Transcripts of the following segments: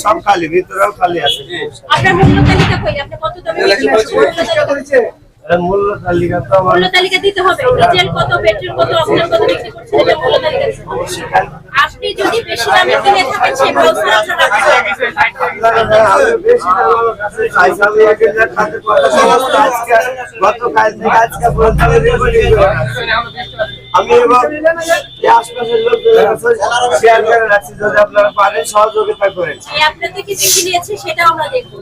সব খালি, ভিতরেও খালি আছে। আপনার মূল্য তালিকা কই? আপনি কত দামে মূল্য তালিকা তো মূল্য তালিকা দিতে হবে। ডিজেল কত, পেট্রোল কত, অক্টেন কত বিক্রি করছেন, এটা মূল্য তালিকা দিতে হবে। আপনি যদি বেশি দামে কিনে থাকেন সেই ব্যবস্থা আপনারা আমি আশপাশের লোকদের শেয়ার করে রাখছি, যদি আপনারা পারেন সহযোগিতা করেন। আপনাদের কি দেখে নিয়েছে সেটা আমরা দেখব।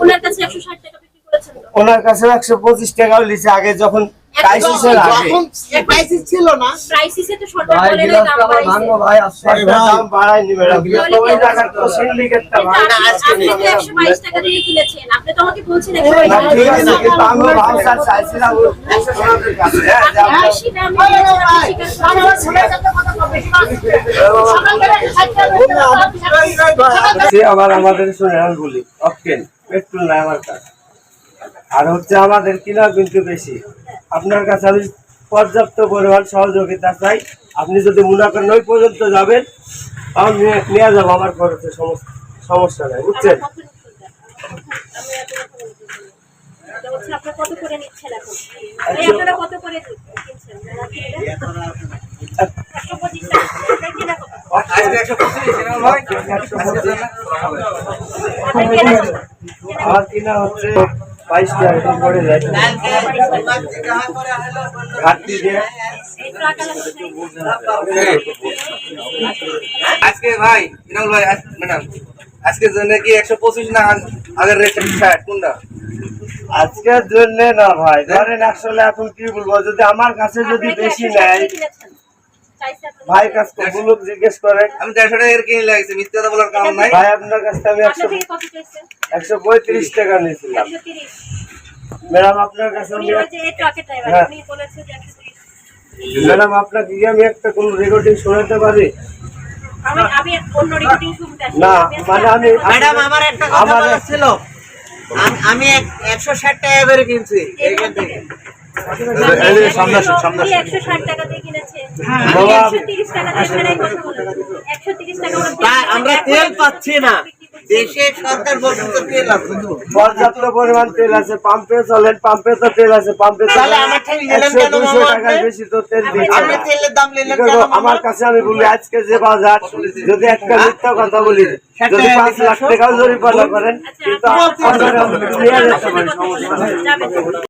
ওনার কাছে 160 টাকা বিক্রি করেছেন। ওনার কাছে 125 টাকাও লিছে আগে, যখন ক্রাইসিসের আগে। ক্রাইসিস ছিল না, ক্রাইসিসে তো সরকার বলে দাম বাড়াইছে। ভাই দাম বাড়ায়নি ম্যাডাম, ওই টাকা তো সিন্ডিকেটটা ভাই না, আজকে আপনি তো 122 টাকা দিয়ে কিনেছেন, আপনি তো আমাকে বলছেন ঠিক আছে, কিন্তু আমি ভাউচার চাইছিলাম ওনাদের কাছে। হ্যাঁ, বেশি দামে আবার আমাদের শুনে আমি বলি অকেন পেট্রোল নাই আমার কাছে, আর হচ্ছে আমাদের কিনা কিন্তু বেশি। আপনার কাছে আমি পর্যাপ্ত পরিমাণ সহযোগিতা চাই। আপনি যদি মনে করেন ওই পর্যন্ত যাবেন, আমি নিয়ে যাবো, আমার খরচে সমস্যা নাই, বুঝছেন? আপনারা কত করে নিচ্ছেন এখন? আপনারা কত করে কিনছেন? আমার কিনা হচ্ছে 22 টাকা পড়ে যায় ঘাটতি দিয়ে। আজকে ভাই ইনাল ভাই ম্যাডাম আজকের জন্য কি 125 না আগের রেট 60 কোনটা? আজকের জন্য না ভাই, ধরেন আসলে এখন কি বলবো, যদি আমার কাছে যদি বেশি নেয় ভাই কাছ থেকে লোক জিজ্ঞেস করে। আমি 150 টাকা এর কিনে লাগছে, মিথ্যা কথা বলার কারণ নাই ভাই আপনার কাছ থেকে আমি 135 টাকা নিয়েছিলাম ম্যাডাম। আপনার কাছে আমি ম্যাডাম আপনাকে কি আমি একটা কোন রেকর্ডিং শোনাতে পারি? না মানে আমি ম্যাডাম আমার একটা কথা বলার ছিল, আমি 160 টাকা করে কিনছি এইখান থেকে। সামনে 160 টাকা দিয়ে কিনেছে, 130 টাকা দিয়ে ফেরাই কথা বলেন। 130 টাকা আমরা তেল পাচ্ছি না, দেশে সরকার বলছে তেল আছে, পর্যাপ্ত পরিমাণ তেল আছে, পাম্পে চলেন, পাম্পে তো তেল আছে, পাম্পে তাহলে আমার থেকে নিলেন কেন মামা? 200 টাকার বেশি তো তেল দিচ্ছে আপনি না। তেলের দাম নিলেন কি কেন করবো? মামা? আমার কাছে আমি বলি আজকে যে বাজার, যদি একটা মিথ্যা কথা বলি, যদি 5 লাখ টাকাও জরিমানা করেন, কিন্তু আপনারা নিয়ে যেতে পারেন, সমস্যা নেই।